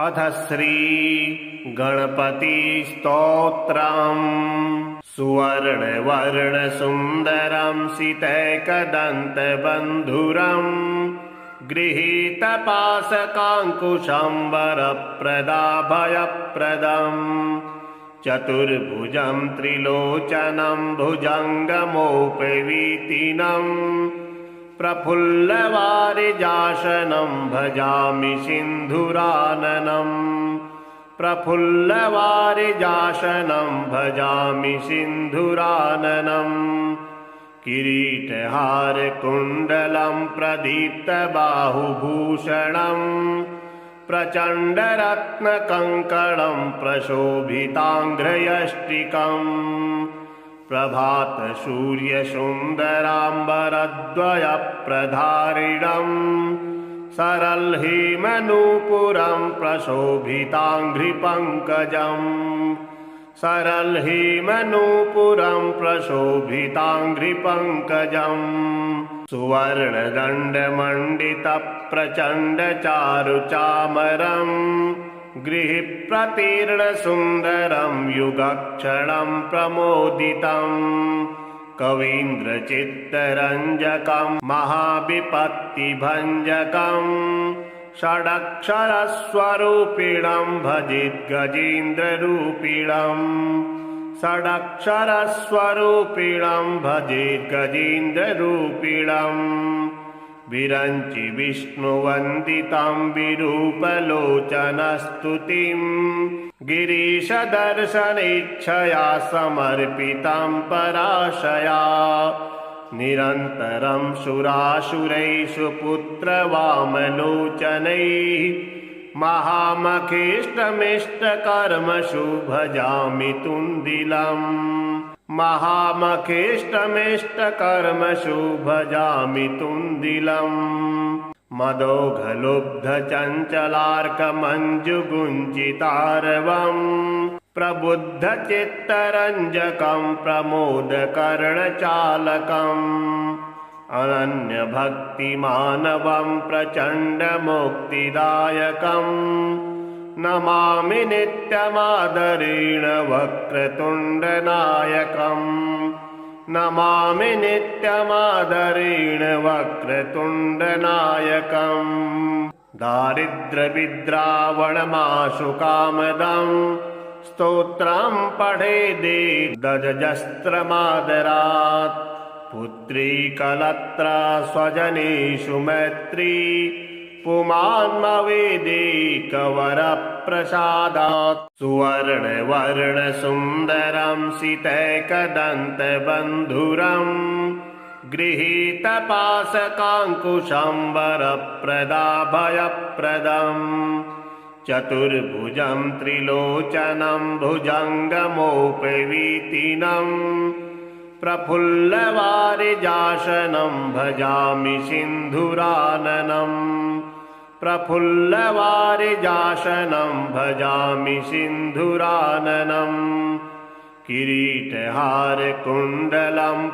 अथ श्री गणपति स्तोत्रम्। सुवर्णवर्णसुन्दरं सितैकदन्तबन्धुरं गृहीतपाशकाङ्कुशं वरप्रदाभयप्रदम् चतुर्भुजं त्रिलोचनं भुजङ्गमोपवीतिनं प्रफुल्लवारिजासनं भजामि सिन्धुराननम् प्रफुल्लवारिजासनं भजामि सिन्धुराननम् किरीटहारकुण्डलं प्रदीप्तबाहुभूषणं प्रचण्डरत्नकङ्कणं प्रशोभिताङ्घ्रयष्टिकम् प्रभातसूर्यसुन्दराम्बरद्वयप्रधारिणम् सरल्हीमनूपुरं प्रशोभिताङ्घ्रिपङ्कजम् सरल्हीमनूपुरं प्रशोभिताङ्घ्रिपङ्कजम् सुवर्णदण्डमण्डितप्रचण्डचारुचामरम् गृहीप्रतीर्णसुन्दरं युगक्षणं प्रमोदितम् कवीन्द्रचित्तरञ्जकं महाविपत्तिभञ्जकं षडक्षरस्वरूपिणं भजेद्गजेन्द्ररूपिणम् षडक्षरस्वरूपिणं भजेद्गजेन्द्ररूपिणम् विरञ्चि विष्णुवन्दितं विरूपलोचनस्तुतिं गिरीशदर्शनेच्छया समर्पितं पराशया निरन्तरं सुरासुरैषु पुत्रवामलोचनैः महामखेष्टमिष्टकर्मसु भजामि तुन्दिलम् महामखेष्टमिष्टकर्मसु भजामि तुन्दिलम् मदोघलुब्धचञ्चलार्कमञ्जुगुञ्जितारवम् प्रबुद्धचित्तरञ्जकं प्रमोदकर्णचालकम् अनन्यभक्तिमानवं प्रचण्डमुक्तिदायकम् नमामि नित्यमादरेण वक्रतुण्डनायकम् नमामि नित्यमादरेण वक्रतुण्डनायकम् दारिद्र्यविद्रावणमाशु कामदं स्तोत्रं पठेदेदजस्त्रमादरात् पुत्री कलत्रा स्वजनेषु मैत्री पुमान्मवेदेकवरप्रसादात् सुवर्णवर्णसुन्दरं सितैकदन्तबन्धुरं गृहीतपाशकाङ्कुशं वरप्रदाभयप्रदम् चतुर्भुजं त्रिलोचनं भुजङ्गमोपवीतिनं प्रफुल्लवारिजासनं भजामि सिन्धुराननम् प्रफुल्लवारिजासनं भजामि सिन्धुराननम् किरीटहारकुण्डलं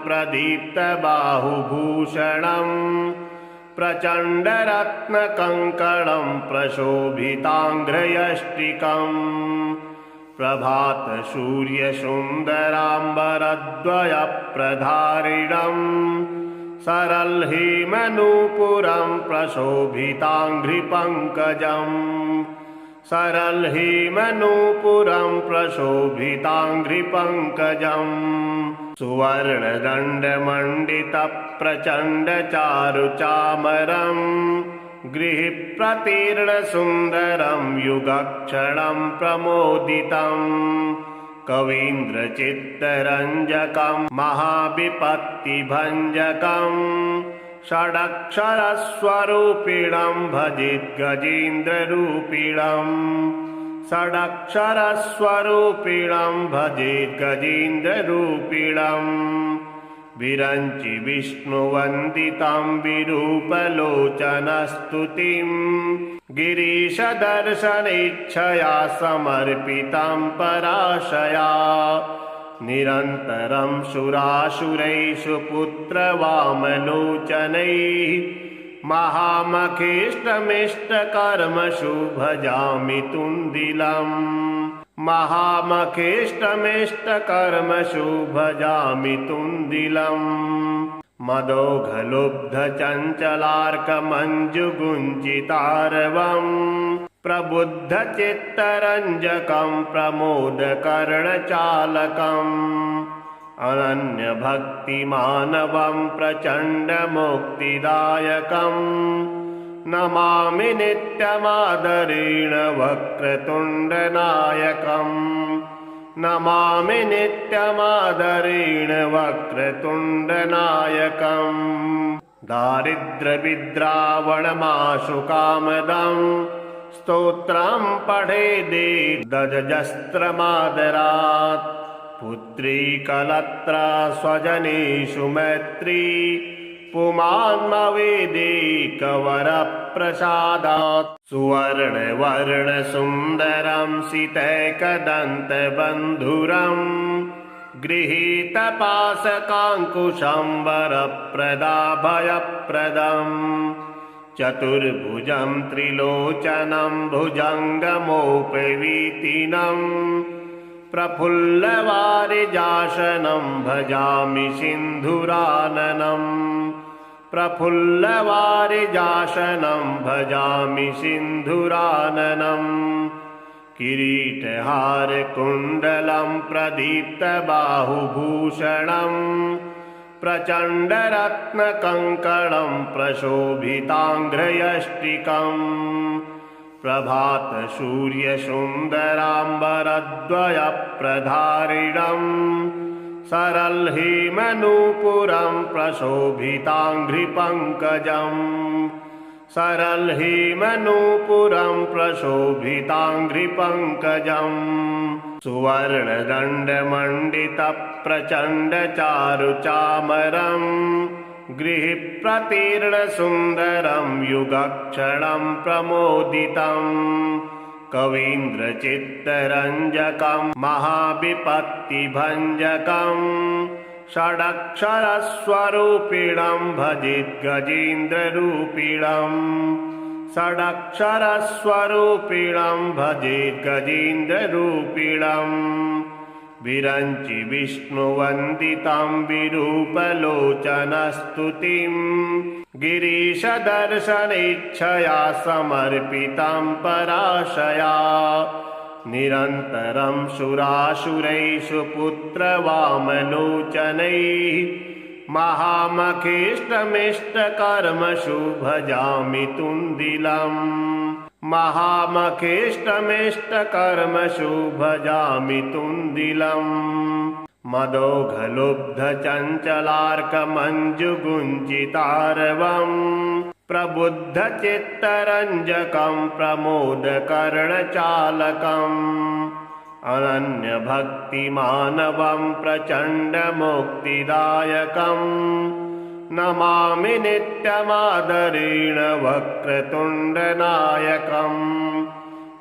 प्रदीप्तबाहुभूषणं प्रचण्डरत्नकङ्कणं प्रशोभिताङ्घ्रयष्टिकम् प्रभातसूर्यसुन्दराम्बरद्वयप्रधारिणम् सरल्हीमनूपुरं प्रशोभिताङ्घ्रिपङ्कजम् सरल्हीमनूपुरं प्रशोभिताङ्घ्रिपङ्कजम् सुवर्णदण्डमण्डितप्रचण्डचारुचामरम् गृहीप्रतीर्णसुन्दरं युगक्षणं प्रमोदितम् कवीन्द्रचित्तरञ्जकं महाविपत्तिभञ्जकं षडक्षरस्वरूपिणं भजेद्गजेन्द्ररूपिणम् षडक्षरस्वरूपिणं भजेद्गजेन्द्ररूपिणम् विरञ्चि विष्णुवन्दितं विरूपलोचनस्तुतिं गिरीशदर्शनेच्छया समर्पितं पराशया निरन्तरं सुरासुरैषु पुत्रवामलोचनैः महामखेष्टमिष्टकर्मसु भजामि तुन्दिलम् महामखेष्टमिष्टकर्मसु भजामि तुन्दिलम् मदोघलुब्धचञ्चलार्कमञ्जुगुञ्जितारवम् प्रबुद्धचित्तरञ्जकं प्रमोदकर्णचालकम् अनन्यभक्तिमानवं प्रचण्डमुक्तिदायकम् नमामि नित्यमादरेण वक्रतुण्डनायकम् नमामि नित्यमादरेण वक्रतुण्डनायकम् दारिद्र्यविद्रावणमाशु कामदम् स्तोत्रं पठेदेदजस्त्रमादरात् पुत्री कलत्रा स्वजनेषु मैत्री पुमान्मवेदेकवरप्रसादात् सुवर्णवर्णसुन्दरं सितैकदन्तबन्धुरम् गृहीतपाशकाङ्कुशं वरप्रदाभयप्रदम् चतुर्भुजं त्रिलोचनं भुजङ्गमोपवीतिनम् प्रफुल्लवारिजासनं भजामि सिन्धुराननम् प्रफुल्लवारिजासनं भजामि सिन्धुराननम् किरीटहारकुण्डलं प्रदीप्तबाहुभूषणम् प्रचण्डरत्नकङ्कणं प्रशोभिताङ्घ्रयष्टिकम् प्रभातसूर्यसुन्दराम्बरद्वयप्रधारिणम् सरलहेमनूपुरं प्रशोभिताङ्घ्रिपङ्कजम् सरलहेमनूपुरं प्रशोभिताङ्घ्रिपङ्कजम् सुवर्णदण्डमण्डितप्रचण्डचारुचामरम् गृहप्रतीर्णसुन्दरं युगक्षणं प्रमोदितम् कवीन्द्रचित्तरञ्जकं महाविपत्तिभञ्जकम् षडक्षरस्वरूपिणं भजेद्गजेन्द्ररूपिणम् षडक्षरस्वरूपिणं भजेद्गजेन्द्ररूपिणम् विरञ्चि विष्णुवन्दितं विरूपलोचनस्तुतिं गिरीशदर्शनेच्छया समर्पितं पराशया निरन्तरं सुरासुरैषु पुत्रवामलोचनैः महामखेष्टमिष्टकर्मसु भजामि तुन्दिलम् महामखेष्टमिष्टकर्मसु भजामि तुन्दिलम् मदोघलुब्धचञ्चलार्कमञ्जुगुञ्जितारवम् प्रबुद्धचित्तरञ्जकं प्रमोदकर्णचालकम् अनन्यभक्तिमानवं प्रचण्डमुक्तिदायकम् नमामि नित्यमादरेण वक्रतुण्डनायकम्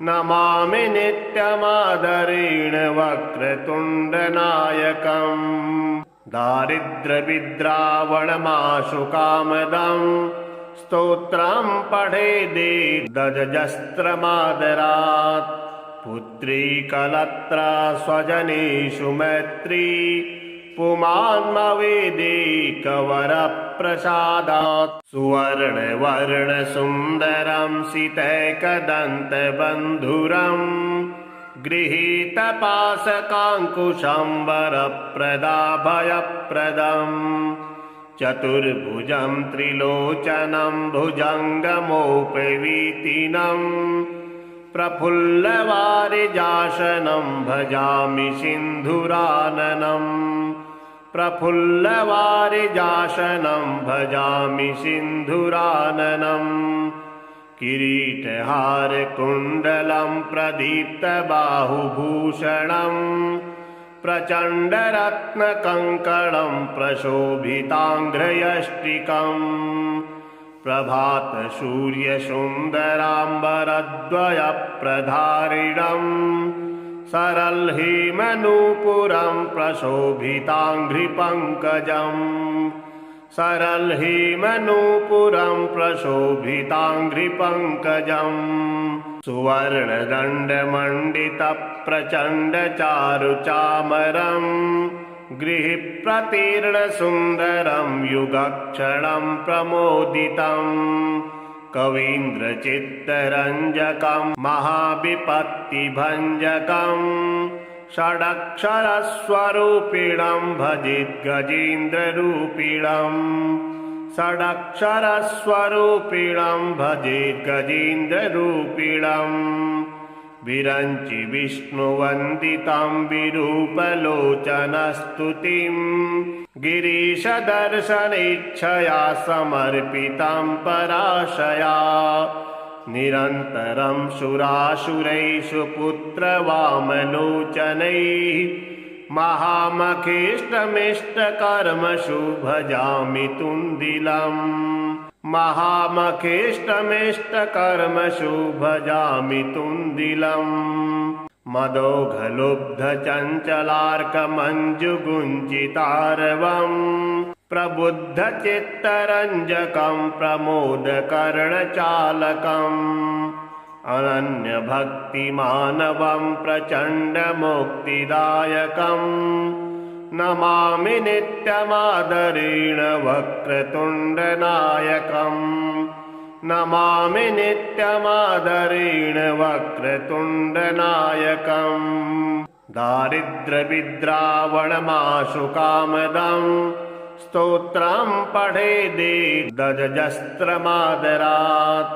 नमामि नित्यमादरेण वक्रतुण्डनायकम् दारिद्र्यविद्रावणमाशु कामदम् स्तोत्रं पठेदेदजस्त्रमादरात् पुत्री कलत्रा स्वजनेषु मैत्री पुमान्मवेदेकवरप्रसादात् सुवर्णवर्णसुन्दरं सितैकदन्तबन्धुरम् गृहीतपाशकाङ्कुशं वरप्रदाभयप्रदम् चतुर्भुजं त्रिलोचनं भुजङ्गमोपवीतिनम् प्रफुल्लवारिजासनं भजामि सिन्धुराननम् प्रफुल्लवारिजासनं भजामि सिन्धुराननम् किरीटहारकुण्डलं प्रदीप्तबाहुभूषणम् प्रचण्डरत्नकङ्कणं प्रशोभिताङ्घ्रयष्टिकम् प्रभातसूर्यसुन्दराम्बरद्वयप्रधारिणम् सरलहेमनूपुरं प्रशोभिताङ्घ्रिपङ्कजम् सरलहीमनूपुरं प्रशोभिताङ्घ्रिपङ्कजम् सुवर्णदण्डमण्डितप्रचण्डचारुचामरम् गृहीप्रतीर्णसुन्दरं युगक्षणं प्रमोदितम् कवीन्द्रचित्तरञ्जकं महाविपत्तिभञ्जकम् षडक्षरस्वरूपिणं भजेद्गजेन्द्ररूपिणम् षडक्षरस्वरूपिणं भजेद्गजेन्द्ररूपिणम् विरञ्चि विष्णुवन्दितं विरूपलोचनस्तुतिं गिरीशदर्शनेच्छया समर्पितं पराशया निरन्तरं सुरासुरैषु पुत्रवामलोचनैः महामखेष्टमिष्टकर्मसु भजामि तुन्दिलम् महामखेष्टमिष्टकर्मसु भजामि तुन्दिलम् मदोघलुब्धचञ्चलार्कमञ्जुगुञ्जितारवम् प्रबुद्धचित्तरञ्जकं प्रमोदकर्णचालकम् अनन्यभक्तिमानवं प्रचण्डमुक्तिदायकम् नमामि नित्यमादरेण वक्रतुण्डनायकम् नमामि नित्यमादरेण वक्रतुण्डनायकम् दारिद्र्यविद्रावणमाशु कामदम् स्तोत्रं पठेदेदजस्त्रमादरात्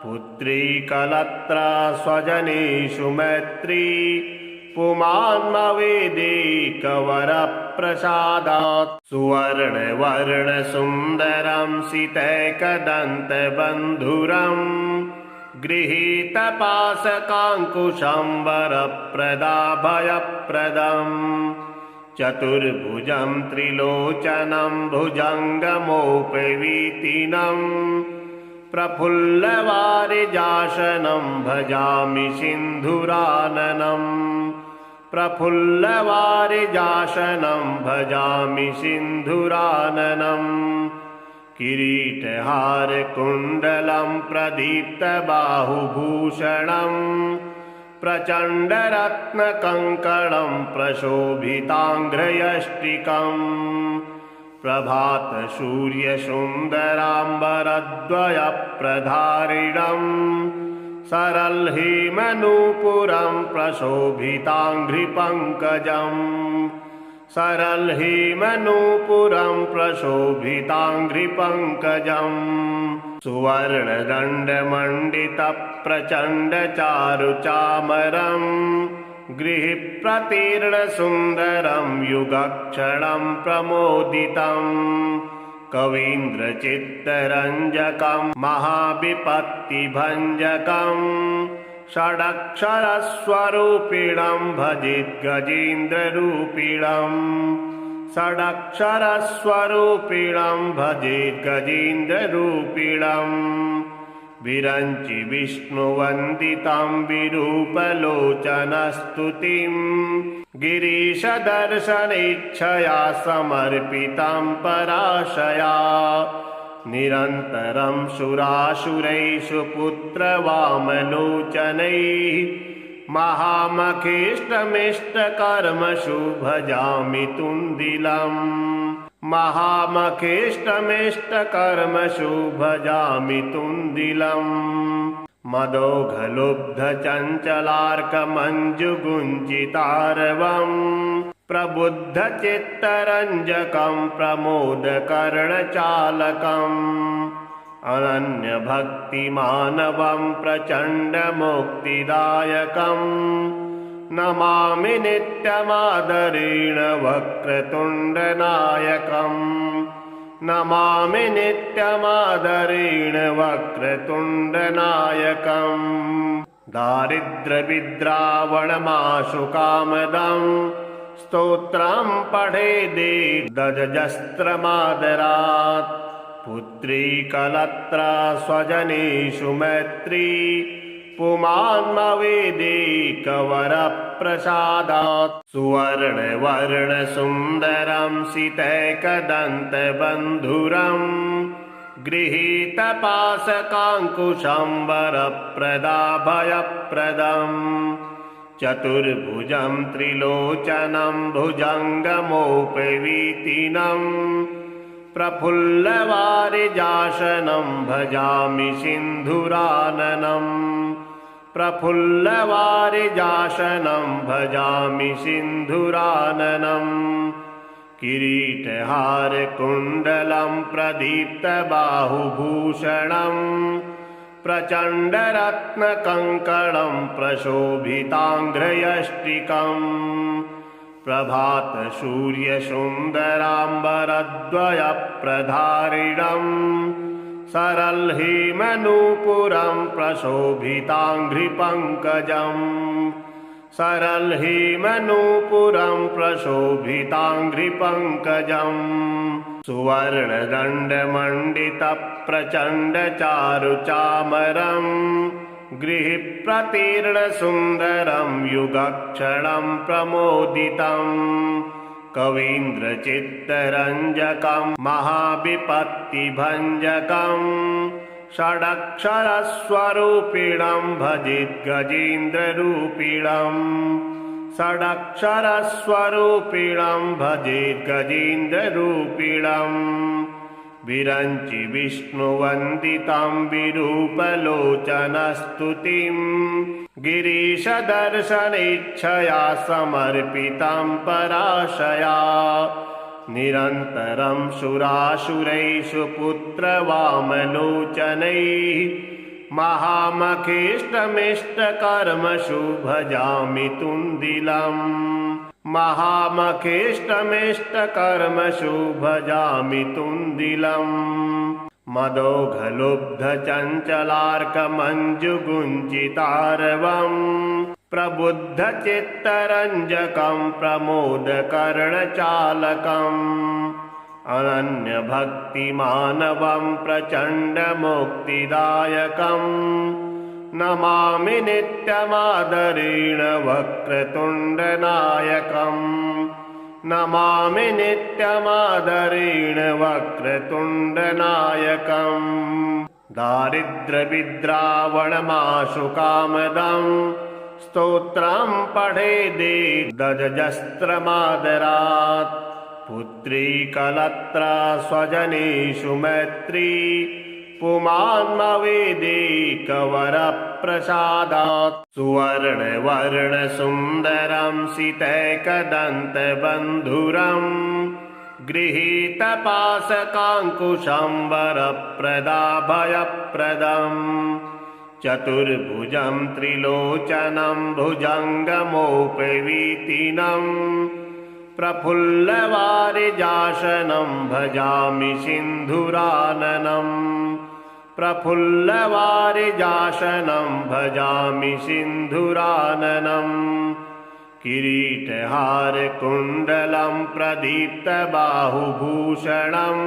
पुत्री कलत्रा स्वजनेषु मैत्री पुमान्मवेदेकवरप्रसादात् सुवर्णवर्णसुन्दरं सितैकदन्तबन्धुरम् गृहीतपाशकाङ्कुशं वरप्रदाभयप्रदम् चतुर्भुजं त्रिलोचनं भुजङ्गमोपवीतिनम् प्रफुल्लवारिजासनं भजामि सिन्धुराननम् प्रफुल्लवारिजासनं भजामि सिन्धुराननम् किरीटहारकुण्डलं प्रदीप्तबाहुभूषणम् प्रचण्डरत्नकङ्कणं प्रशोभिताङ्घ्रयष्टिकम् प्रभातसूर्यसुन्दराम्बरद्वयप्रधारिणम् सरलहीमनूपुरं प्रशोभिताङ्घ्रिपङ्कजम् सरलहीमनूपुरं प्रशोभिताङ्घ्रिपङ्कजम् सुवर्णदण्डमण्डितप्रचण्डचारुचामरम् गृहीप्रतीर्णसुन्दरं युगक्षणं प्रमोदितम् कवीन्द्रचित्तरञ्जकं महाविपत्तिभञ्जकम् षडक्षरस्वरूपिणं भजेद्गजेन्द्ररूपिणम् षडक्षरस्वरूपिणं भजेद्गजेन्द्ररूपिणम् विरञ्चि विष्णुवन्दितं विरूपलोचनस्तुतिं गिरीशदर्शनेच्छया समर्पितं पराशया निरन्तरं सुरासुरैषु पुत्रवामलोचनैः महामखेष्टमिष्टकर्मसु भजामि तुन्दिलम् महामखेष्टमिष्टकर्मसु भजामि तुन्दिलम् मदोघलुब्धचञ्चलार्कमञ्जुगुञ्जितारवम् प्रबुद्धचित्तरञ्जकं प्रमोदकर्णचालकम् अनन्यभक्तिमानवं प्रचण्डमुक्तिदायकम् नमामि नित्यमादरेण वक्रतुण्डनायकम् नमामि नित्यमादरेण वक्रतुण्डनायकम् दारिद्र्यविद्रावणमाशु कामदम् स्तोत्रं पठेदेदजस्त्रमादरात् पुत्री कलत्रा स्वजनेषु मैत्री पुमान्मवेदेकवरप्रसादात् सुवर्णवर्णसुन्दरं सितैकदन्तबन्धुरम् गृहीतपाशकाङ्कुशं वरप्रदाभयप्रदम् चतुर्भुजं त्रिलोचनं भुजङ्गमोपवीतिनम् प्रफुल्लवारिजासनं भजामि सिन्धुराननम् प्रफुल्लवारिजासनं भजामि सिन्धुराननम् किरीटहारकुण्डलं प्रदीप्तबाहुभूषणम् प्रचण्डरत्नकङ्कणं प्रशोभिताङ्घ्रयष्टिकम् प्रभातसूर्यसुन्दराम्बरद्वयप्रधारिणम् सरलहेमनूपुरं प्रशोभिताङ्घ्रिपङ्कजम् सरलहेमनूपुरं प्रशोभिताङ्घ्रिपङ्कजम् सुवर्णदण्डमण्डितप्रचण्डचारुचामरम् गृहप्रतीर्णसुन्दरं युगक्षणं प्रमोदितम् कवीन्द्रचित्तरञ्जकं महाविपत्तिभञ्जकम् षडक्षरस्वरूपिणं भजेद्गजेन्द्ररूपिणम् षडक्षरस्वरूपिणं भजेद्गजेन्द्ररूपिणम् विरञ्चि विष्णुवन्दितं विरूपलोचनस्तुतिं गिरीशदर्शनेच्छया समर्पितं पराशया निरन्तरं सुरासुरैषु पुत्रवामलोचनैः महामखेष्टमिष्टकर्मसु भजामि तुन्दिलम् महामखेष्टमिष्टकर्मसु भजामि तुन्दिलम् मदोघलुब्धचञ्चलार्कमञ्जुगुञ्चितारवम् प्रबुद्धचित्तरञ्जकं प्रमोदकर्णचालकम् अनन्यभक्तिमानवं प्रचण्डमुक्तिदायकम् नमामि नित्यमादरेण वक्रतुण्डनायकम् नमामि नित्यमादरेण वक्रतुण्डनायकम् दारिद्र्यविद्रावणमाशु कामदम् स्तोत्रं पठेदेदजस्त्रमादरात् पुत्री कलत्रा स्वजनेषु मैत्री पुमान्मवेदेकवरप्रसादात् सुवर्णवर्णसुन्दरं सितैकदन्तबन्धुरम् गृहीतपाशकाङ्कुशं वरप्रदाभयप्रदम् चतुर्भुजं त्रिलोचनं भुजङ्गमोपवीतिनम् प्रफुल्लवारिजासनं भजामि सिन्धुराननम् प्रफुल्लवारिजासनं भजामि सिन्धुराननम् किरीटहारकुण्डलं प्रदीप्तबाहुभूषणम्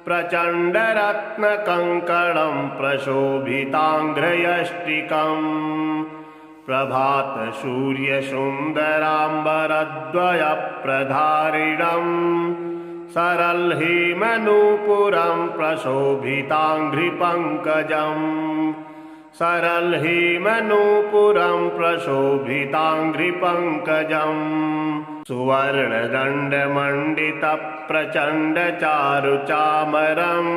प्रचण्डरत्नकङ्कणं प्रशोभिताङ्घ्रयष्टिकम् प्रभातसूर्यसुन्दराम्बरद्वयप्रधारिणम् सरलहेमनूपुरं प्रशोभिताङ्घ्रिपङ्कजम् सरलहेमनूपुरं प्रशोभिताङ्घ्रिपङ्कजम् सुवर्णदण्डमण्डितप्रचण्डचारुचामरम्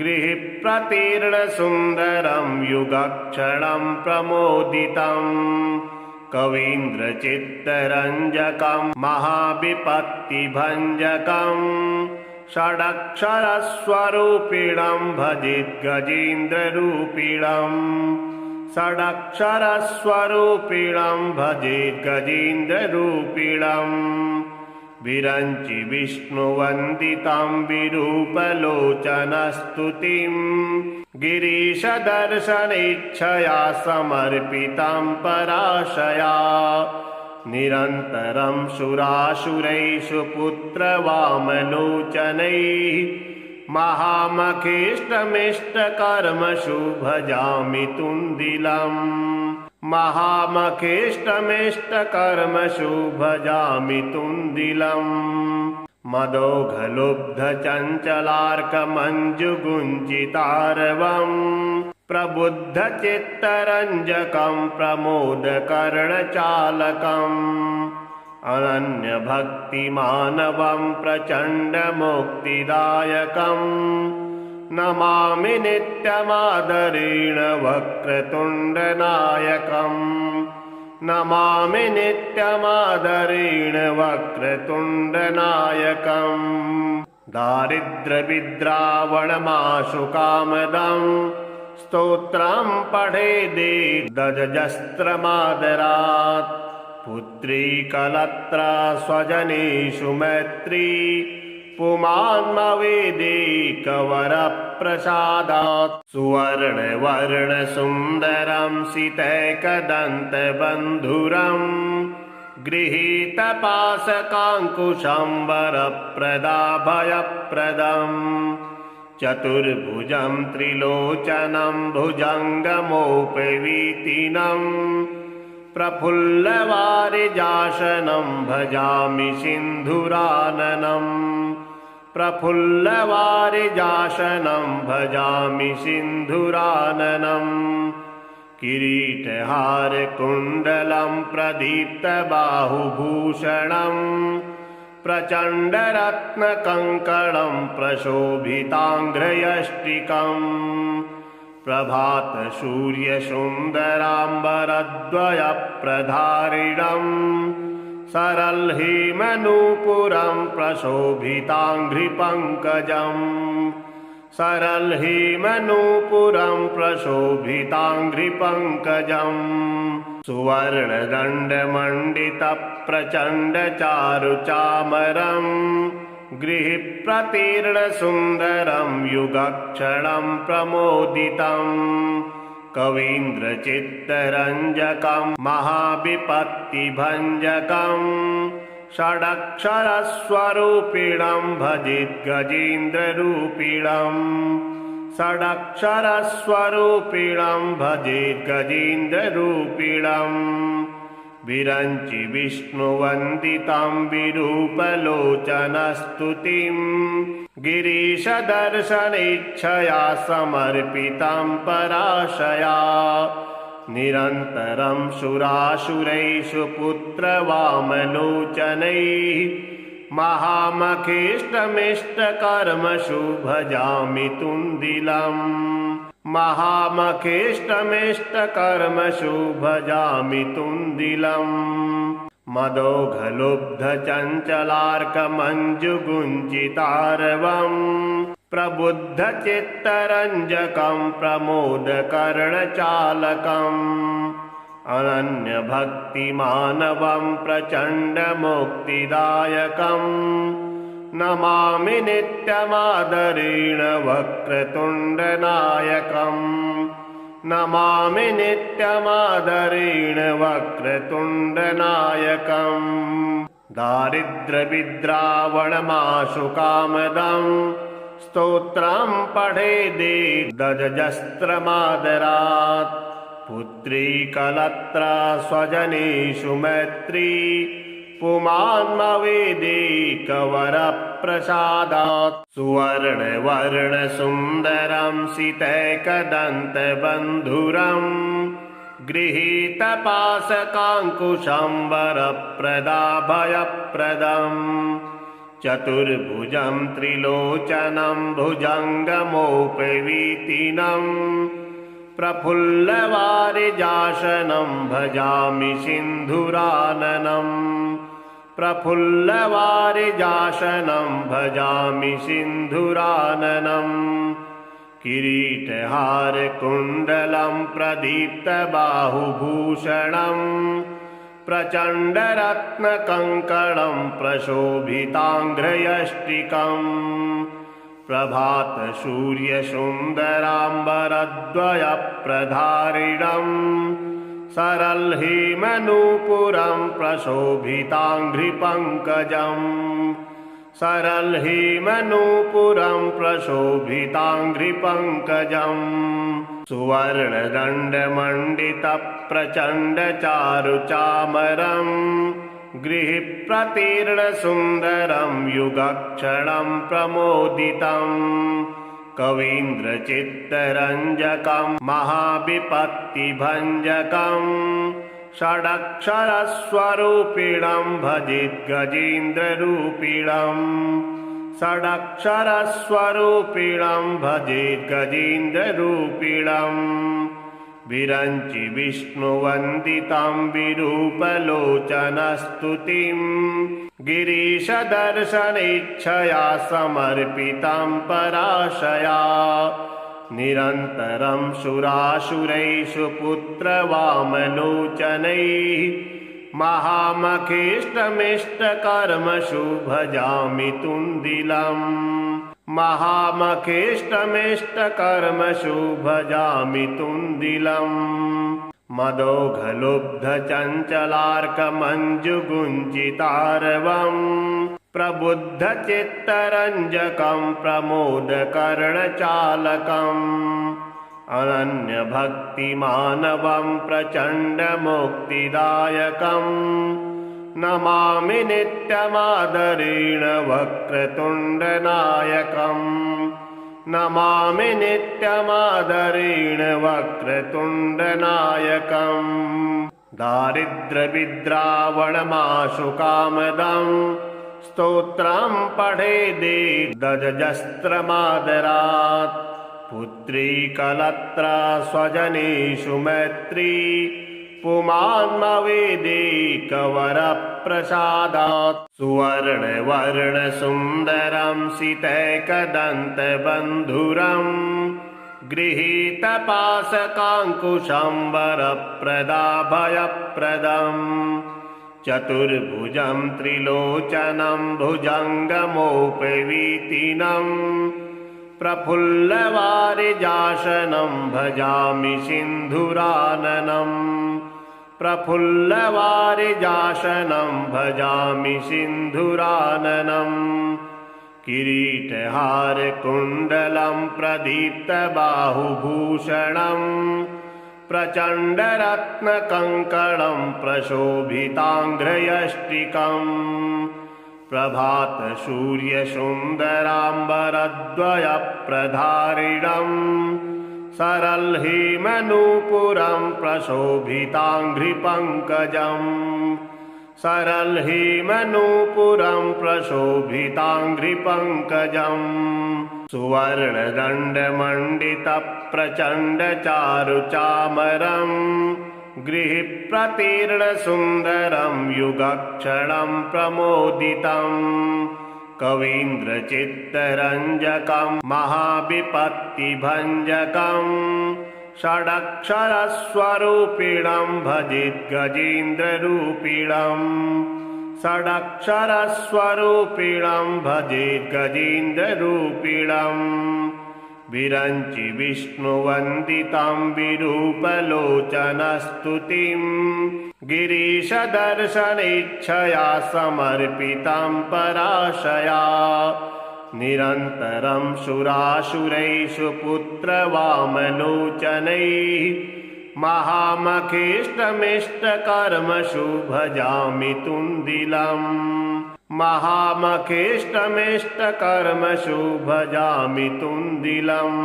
गृहप्रतीर्णसुन्दरं युगक्षणं प्रमोदितम् कवीन्द्रचित्तरञ्जकं महाविपत्तिभञ्जकम् षडक्षरस्वरूपिणं भजेद्गजेन्द्ररूपिणम् षडक्षरस्वरूपिणं भजेद्गजेन्द्ररूपिणम् विरञ्चि विष्णुवन्दितं विरूपलोचनस्तुतिं गिरीशदर्शनेच्छया समर्पितं पराशया निरन्तरं सुरासुरैषु पुत्रवामलोचनैः महामखेष्टमिष्टकर्मसु भजामि तुन्दिलम् महामखेष्टमिष्टकर्मसु भजामि तुन्दिलम् मदोघलुब्धचञ्चलार्कमञ्जुगुञ्जितारवम् प्रबुद्धचित्तरञ्जकम् प्रमोदकर्णचालकम् अनन्यभक्तिमानवम् प्रचण्डमुक्तिदायकम् नमामि नित्यमादरेण वक्रतुण्डनायकम् नमामि नित्यमादरेण वक्रतुण्डनायकम् दारिद्र्यविद्रावणमाशु कामदम् स्तोत्रम् पठेदे दजस्त्रमादरात् पुत्री कलत्रा स्वजनेषु मैत्री पुमान्मवेदेकवरप्रसादात् सुवर्णवर्णसुन्दरं सितैकदन्तबन्धुरम् गृहीतपाशकाङ्कुशं वरप्रदाभयप्रदम् चतुर्भुजं त्रिलोचनं भुजङ्गमोपवीतिनम् प्रफुल्लवारिजासनं भजामि सिन्धुराननम् प्रफुल्लवारिजासनं भजामि सिन्धुराननम् किरीटहारकुण्डलं प्रदीप्तबाहुभूषणम् प्रचण्डरत्नकङ्कणं प्रशोभिताङ्घ्रयष्टिकम् प्रभातसूर्यसुन्दराम्बरद्वयप्रधारिणम् सरल्हेमनूपुरं प्रशोभिताङ्घ्रिपङ्कजम् सरल्हेमनूपुरं प्रशोभिताङ्घ्रिपङ्कजम् सुवर्णदण्डमण्डितप्रचण्डचारुचामरम् गृहीप्रतीर्णसुन्दरं युगक्षणं प्रमोदितम् कवीन्द्रचित्तरञ्जकं महाविपत्तिभञ्जकम् षडक्षरस्वरूपिणं भजेद्गजेन्द्ररूपिणम् षडक्षरस्वरूपिणं भजेद्गजेन्द्ररूपिणम् विरञ्चि विष्णुवन्दितं विरूपलोचनस्तुतिम् गिरीशदर्शनेच्छया समर्पितं पराशया निरन्तरं सुरासुरैषु पुत्रवामलोचनैः महामखेष्टमिष्टकर्मसु भजामि तुन्दिलम् महामखेष्टमिष्टकर्मसु भजामि तुन्दिलम् मदोघलुब्धचञ्चलार्कमञ्जुगुञ्जितारवम् प्रबुद्धचित्तरञ्जकम् प्रमोदकर्णचालकम् अनन्यभक्तिमानवम् प्रचण्डमुक्तिदायकम् नमामि नित्यमादरेण वक्रतुण्डनायकम् नमामि नित्यमादरेण वक्रतुण्डनायकम् दारिद्र्यविद्रावणमाशु कामदम् स्तोत्रम् पठेदे दजस्त्रमादरात् पुत्री कलत्रा स्वजनेषु मैत्री पुमान्मवेदेकवरप्रसादात् सुवर्णवर्णसुन्दरं सितैकदन्तबन्धुरम् गृहीतपाशकाङ्कुशं वरप्रदाभयप्रदम् चतुर्भुजं त्रिलोचनं भुजङ्गमोपवीतिनम् प्रफुल्लवारिजासनं भजामि सिन्धुराननम् प्रफुल्लवारिजासनं भजामि सिन्धुराननम् किरीटहारकुण्डलं प्रदीप्तबाहुभूषणम् प्रचण्डरत्नकङ्कणं प्रशोभिताङ्घ्रयष्टिकम् प्रभातसूर्यसुन्दराम्बरद्वयप्रधारिणम् सरल्हेमनूपुरं प्रशोभिताङ्घ्रिपङ्कजम् सरलहीमनूपुरं प्रशोभिताङ्घ्रिपङ्कजम् सुवर्णदण्डमण्डितप्रचण्डचारुचामरम् गृहीप्रतीर्णसुन्दरं युगक्षणं प्रमोदितम् कवीन्द्रचित्तरञ्जकं महाविपत्तिभञ्जकम् षडक्षरस्वरूपिणं भजेद्गजेन्द्ररूपिणम् षडक्षरस्वरूपिणं भजेद्गजेन्द्ररूपिणम् विरञ्चि विष्णुवन्दितं विरूपलोचनस्तुतिं गिरीशदर्शनेच्छया समर्पितं पराशया निरन्तरं सुरासुरैषु पुत्रवामलोचनैः महामखेष्टमिष्टकर्मसु भजामि तुन्दिलम् महामखेष्टमिष्टकर्मसु भजामि तुन्दिलम् मदोघलुब्धचञ्चलार्कमञ्जुगुञ्जितारवम् प्रबुद्धचित्तरञ्जकं प्रमोदकर्णचालकम् अनन्यभक्तिमानवं प्रचण्डमुक्तिदायकम् नमामि नित्यमादरेण वक्रतुण्डनायकम् नमामि नित्यमादरेण वक्रतुण्डनायकम् दारिद्र्यविद्रावणमाशु कामदम् स्तोत्रं पठेदेदजस्त्रमादरात् पुत्री कलत्रा स्वजनेषु मैत्री पुमान्मवेदेकवरप्रसादात् सुवर्णवर्णसुन्दरं सितैकदन्तबन्धुरम् गृहीतपाशकाङ्कुशं वरप्रदाभयप्रदम् चतुर्भुजं त्रिलोचनं भुजङ्गमोपवीतिनम् प्रफुल्लवारिजासनं भजामि सिन्धुराननम् प्रफुल्लवारिजासनं भजामि सिन्धुराननम् किरीटहारकुण्डलं प्रदीप्तबाहुभूषणम् प्रचण्डरत्नकङ्कणं प्रशोभिताङ्घ्रयष्टिकम् प्रभातसूर्यसुन्दराम्बरद्वयप्रधारिणम् सरलहीमनूपुरं प्रशोभिताङ्घ्रिपङ्कजम् सरलहीमनूपुरं प्रशोभिताङ्घ्रिपङ्कजम् सुवर्णदण्डमण्डितप्रचण्डचारुचामरम् गृहीप्रतीर्णसुन्दरं युगक्षणं प्रमोदितम् कवीन्द्रचित्तरञ्जकं महाविपत्तिभञ्जकम् षडक्षरस्वरूपिणं भजेद्गजेन्द्ररूपिणम् षडक्षरस्वरूपिणं भजेद्गजेन्द्ररूपिणम् विरञ्चि विष्णुवन्दितं विरूपलोचनस्तुतिं गिरीशदर्शनेच्छया समर्पितं पराशया निरन्तरं सुरासुरैषु पुत्रवामलोचनैः महामखेष्टमिष्टकर्मसु भजामि तुन्दिलम् महामखेष्टमिष्टकर्मसु भजामि तुन्दिलम्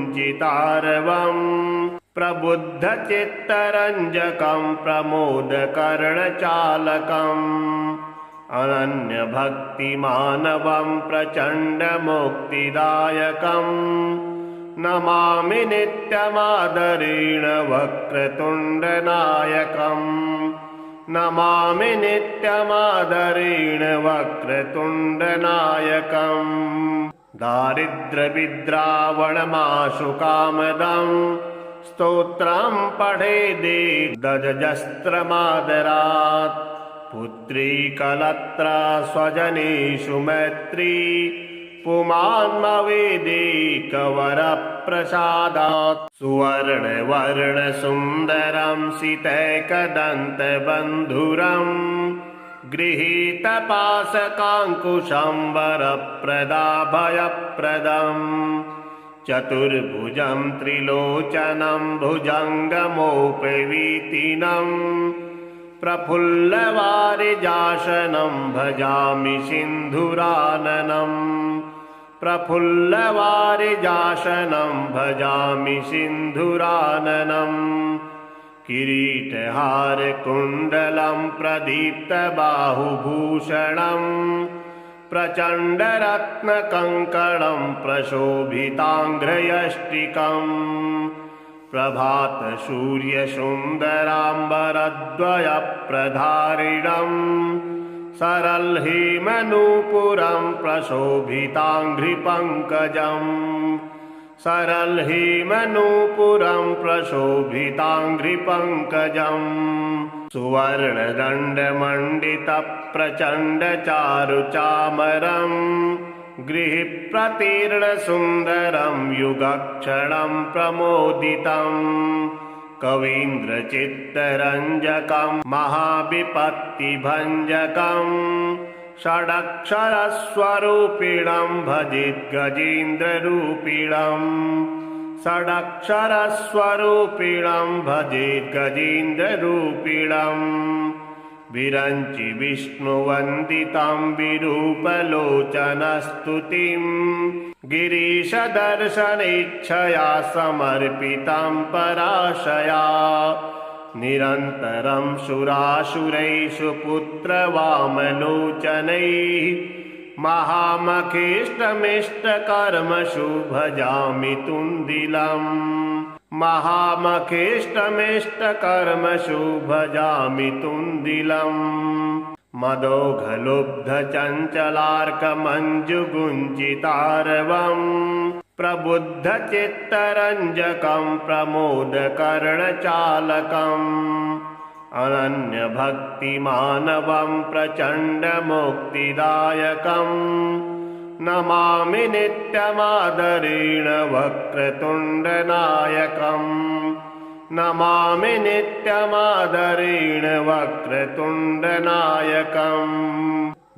मदोघलुब्धचञ्चलार्कमञ्जुगुञ्जितारवम् प्रबुद्धचित्तरञ्जकं प्रमोदकर्णचालकम् अनन्यभक्तिमानवं प्रचण्डमुक्तिदायकम् नमामि नित्यमादरेण वक्रतुण्डनायकम् नमामि नित्यमादरेण वक्रतुण्डनायकम् दारिद्र्यविद्रावणमाशु कामदम् स्तोत्रं पठेदेदजस्त्रमादरात् पुत्री कलत्रा स्वजनेषु मैत्री पुमान्मवेदेकवरप्रसादात् सुवर्णवर्णसुन्दरं सितैकदन्तबन्धुरम् गृहीतपाशकाङ्कुशं वरप्रदाभयप्रदम् चतुर्भुजं त्रिलोचनं भुजङ्गमोपवीतिनं प्रफुल्लवारिजासनं भजामि सिन्धुराननम् प्रफुल्लवारिजासनं भजामि सिन्धुराननम् किरीटहारकुण्डलं प्रदीप्तबाहुभूषणं प्रचण्डरत्नकङ्कणं प्रशोभिताङ्घ्रयष्टिकम् प्रभातसूर्यसुन्दराम्बरद्वयप्रधारिणं सरलहेमनूपुरं प्रशोभिताङ्घ्रिपङ्कजम् सरलहेमनूपुरं प्रशोभिताङ्घ्रिपङ्कजम् सुवर्णदण्डमण्डितप्रचण्डचारुचामरं गृहीप्रतीर्णसुन्दरं युगक्षणं प्रमोदितम् कवीन्द्रचित्तरञ्जकं महाविपत्तिभञ्जकम् षडक्षरस्वरूपिणं भजेद्गजेन्द्ररूपिणम् षडक्षरस्वरूपिणं भजेद्गजेन्द्ररूपिणम् विरञ्चि विष्णुवन्दितं विरूपलोचनस्तुतिं गिरीशदर्शनेच्छया समर्पितं पराशया निरन्तरं सुरासुरैषु पुत्रवामलोचनैः महामखेष्टमिष्टकर्मसु भजामि तुन्दिलम् महामखेष्टमिष्टकर्मसु भजामि तुन्दिलम् मदोघलुब्धचञ्चलार्कमञ्जुगुञ्जितारवम् प्रबुद्धचित्तरञ्जकं प्रमोदकर्णचालकम् अनन्यभक्तिमानवं प्रचण्डमुक्तिदायकम् नमामि नित्यमादरेण वक्रतुण्डनायकम् नमामि नित्यमादरेण वक्रतुण्डनायकम्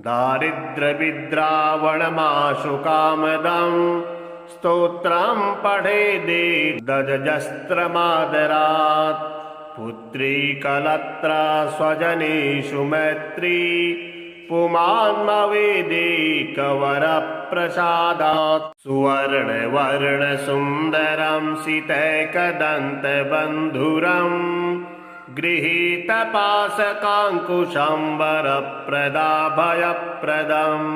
दारिद्र्यविद्रावणमाशु कामदं स्तोत्रं पठेदेदजस्त्रमादरात् पुत्री कलत्रा स्वजनेषु मैत्री पुमान्मवेदेकवरप्रसादात् सुवर्णवर्णसुन्दरं सितैकदन्तबन्धुरं गृहीतपाशकाङ्कुशं वरप्रदाभयप्रदम्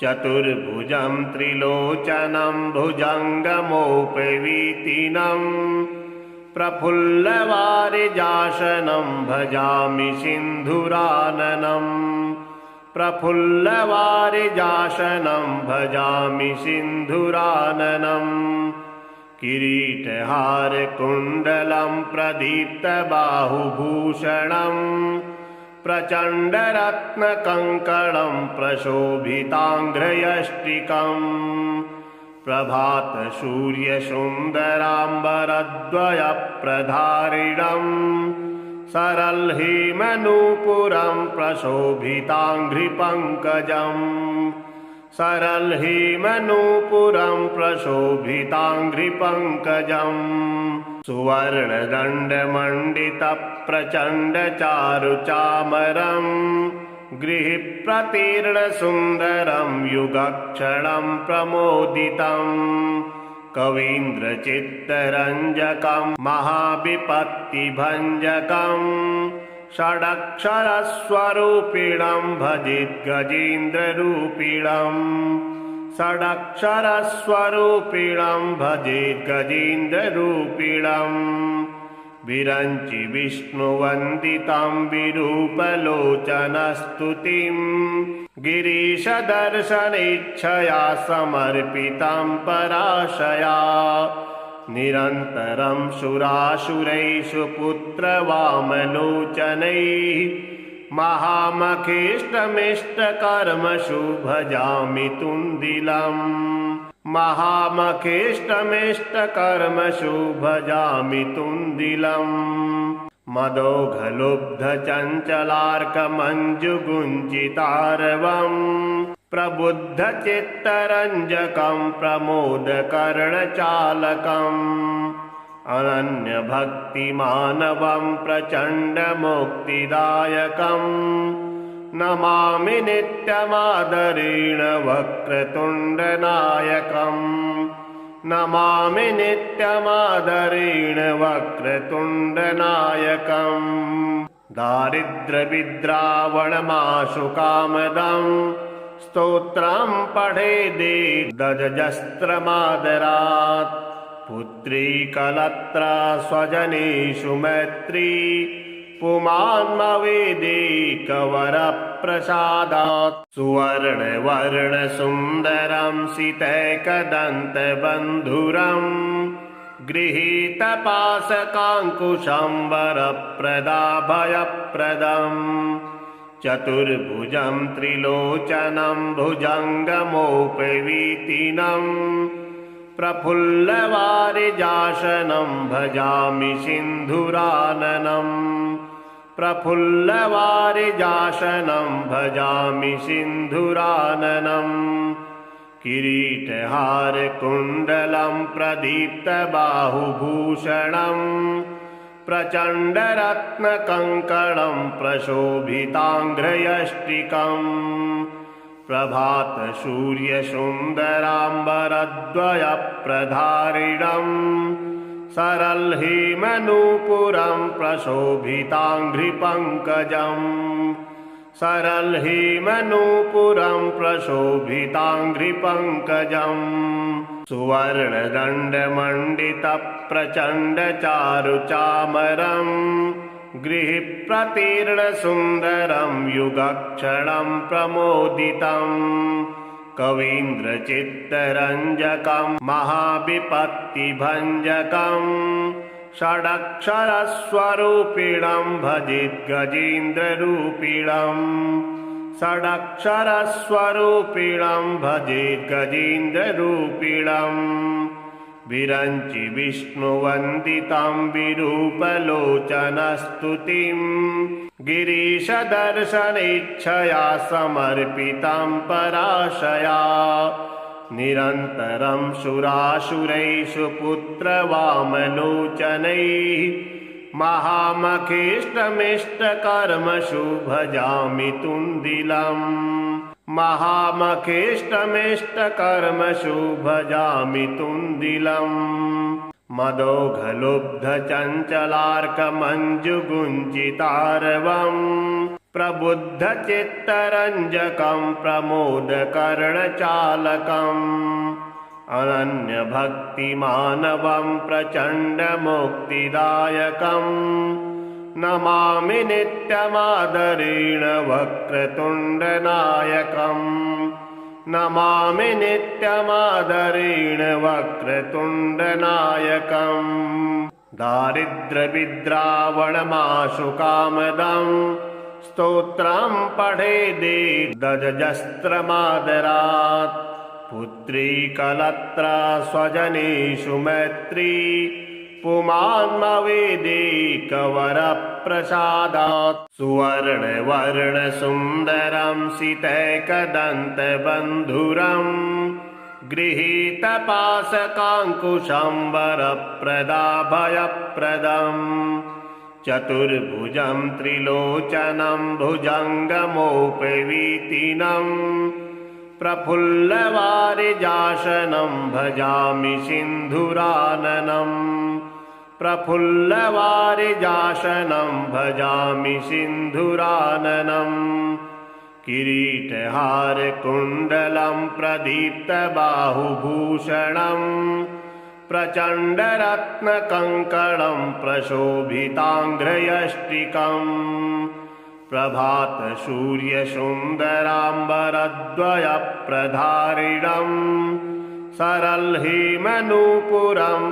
चतुर्भुजं त्रिलोचनं भुजङ्गमोपवीतिनं प्रफुल्लवारिजासनं भजामि सिन्धुराननम् प्रफुल्लवारिजासनं भजामि सिन्धुराननम् किरीटहारकुण्डलं प्रदीप्तबाहुभूषणं प्रचण्डरत्नकङ्कणं प्रशोभिताङ्घ्रयष्टिकम् प्रभातसूर्यसुन्दराम्बरद्वयप्रधारिणं सरलहेमनूपुरं प्रशोभिताङ्घ्रिपङ्कजम् सरलहेमनूपुरं प्रशोभिताङ्घ्रिपङ्कजम् सुवर्णदण्डमण्डितप्रचण्डचारुचामरं गृहीप्रतीर्णसुन्दरं युगक्षणं प्रमोदितम् कवीन्द्रचित्तरञ्जकं महाविपत्तिभञ्जकम् षडक्षरस्वरूपिणं भजेद्गजेन्द्ररूपिणम् षडक्षरस्वरूपिणं भजेद्गजेन्द्ररूपिणम् विरञ्चि विष्णुवन्दितं विरूपलोचनस्तुतिं गिरीशदर्शनेच्छया समर्पितं पराशया निरन्तरं सुरासुरैषु पुत्रवामलोचनैः महामखेष्टमिष्टकर्मसु भजामि तुन्दिलम् महामखेष्टमिष्टकर्मसु भजामि तुन्दिलम् मदोघलुब्धचञ्चलार्कमञ्जुगुञ्चितारवम् प्रबुद्धचित्तरञ्जकं प्रमोदकर्णचालकम् अनन्यभक्तिमानवं प्रचण्डमुक्तिदायकम् नमामि नित्यमादरेण वक्रतुण्डनायकम् नमामि नित्यमादरेण वक्रतुण्डनायकम् दारिद्र्यविद्रावणमाशु कामदम् स्तोत्रं पठेदेदजस्त्रमादरात् पुत्री कलत्रा स्वजनेषु मैत्री पुमान्मवेदेकवरप्रसादात् सुवर्णवर्णसुन्दरं सितैकदन्तबन्धुरम् गृहीतपाशकाङ्कुशं वरप्रदाभयप्रदम् चतुर्भुजं त्रिलोचनं भुजङ्गमोपवीतिनम् प्रफुल्लवारिजासनं भजामि सिन्धुराननम् प्रफुल्लवारिजासनं भजामि सिन्धुराननम् किरीटहारकुण्डलं प्रदीप्तबाहुभूषणम् प्रचण्डरत्नकङ्कणं प्रशोभिताङ्घ्रयष्टिकम् प्रभातसूर्यसुन्दराम्बरद्वयप्रधारिणम् सरलहेमनूपुरं प्रशोभिताङ्घ्रिपङ्कजम् सरलहेमनूपुरं प्रशोभिताङ्घ्रिपङ्कजम् सुवर्णदण्डमण्डितप्रचण्डचारुचामरम् गृहप्रतीर्णसुन्दरं युगक्षणं प्रमोदितम् कवीन्द्रचित्तरञ्जकं महाविपत्तिभञ्जकं षडक्षरस्वरूपिणं भजेद्गजेन्द्ररूपिणम् षडक्षरस्वरूपिणं भजेद्गजेन्द्ररूपिणम् विरञ्चि विष्णुवन्दितं विरूपलोचनस्तुतिं गिरीशदर्शनेच्छया समर्पितं पराशया निरन्तरं सुरासुरैषु पुत्रवामलोचनैः महामखेष्टमिष्टकर्मसु भजामि तुन्दिलम् महामखेष्टमिष्टकर्मसु भजामि तुन्दिलम् मदोघलुब्धचञ्चलार्कमञ्जुगुञ्चितारवम् प्रबुद्धचित्तरञ्जकं प्रमोदकर्णचालकम् अनन्यभक्तिमानवं प्रचण्डमुक्तिदायकम् नमामि नित्यमादरेण वक्रतुण्डनायकम् नमामि नित्यमादरेण वक्रतुण्डनायकम् दारिद्र्यविद्रावणमाशु कामदम् स्तोत्रं पठेदेदजस्त्रमादरात् पुत्री कलत्रा स्वजनेषु मैत्री पुमान्मवेदेकवरप्रसादात् सुवर्णवर्णसुन्दरं सितैकदन्तबन्धुरम् गृहीतपाशकाङ्कुशं वरप्रदाभयप्रदम् चतुर्भुजं त्रिलोचनं भुजङ्गमोपवीतिनम् प्रफुल्लवारिजासनं भजामि सिन्धुराननम् प्रफुल्लवारिजासनं भजामि सिन्धुराननम् किरीटहारकुण्डलं प्रदीप्तबाहुभूषणम् प्रचण्डरत्नकङ्कणं प्रशोभिताङ्घ्रयष्टिकम् प्रभातसूर्यसुन्दराम्बरद्वयप्रधारिणम् सरलहेमनूपुरं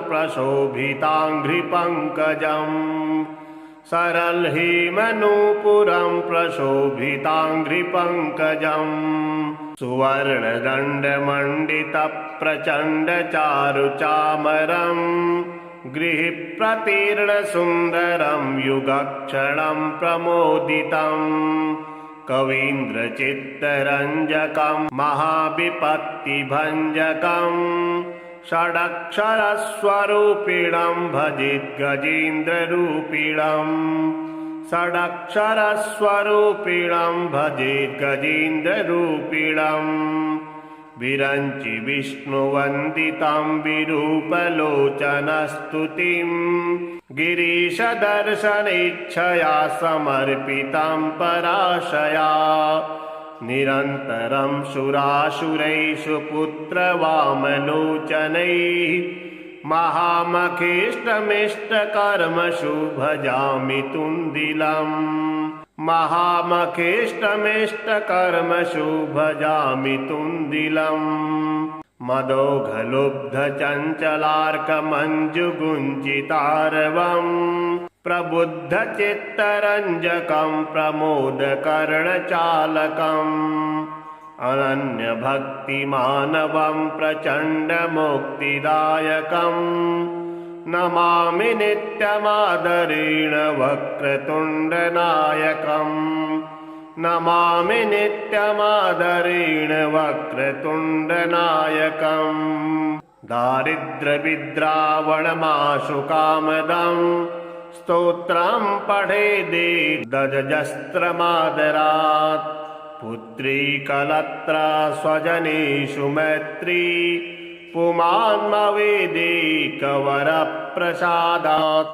प्रशोभिताङ्घ्रिपङ्कजम् सरलहीमनूपुरं प्रशोभिताङ्घ्रिपङ्कजम् सुवर्णदण्डमण्डितप्रचण्डचारुचामरम् गृहीप्रतीर्णसुन्दरं युगक्षणं प्रमोदितम् कवीन्द्रचित्तरञ्जकं महाविपत्तिभञ्जकम् षडक्षरस्वरूपिणं भजेद्गजेन्द्ररूपिणम् षडक्षरस्वरूपिणं भजेद्गजेन्द्ररूपिणम् विरञ्चि विष्णुवन्दितं विरूपलोचनस्तुतिं गिरीशदर्शनेच्छया समर्पितं पराशया निरन्तरं सुरासुरैषु पुत्रवामलोचनैः महामखेष्टमिष्टकर्मसु भजामि तुन्दिलम् महामखेष्टमिष्टकर्मसु भजामि तुन्दिलम् मदोघलुब्धचञ्चलार्कमञ्जुगुञ्चितारवम् प्रबुद्धचित्तरञ्जकं प्रमोदकर्णचालकम् अनन्यभक्तिमानवं प्रचण्डमुक्तिदायकम् नमामि नित्यमादरेण वक्रतुण्डनायकम् नमामि नित्यमादरेण वक्रतुण्डनायकम् दारिद्र्यविद्रावणमाशु कामदम् स्तोत्रं पठेदेदजस्त्रमादरात् पुत्री कलत्रा स्वजनेषु मैत्री पुमान्मवेदेकवरप्रसादात्।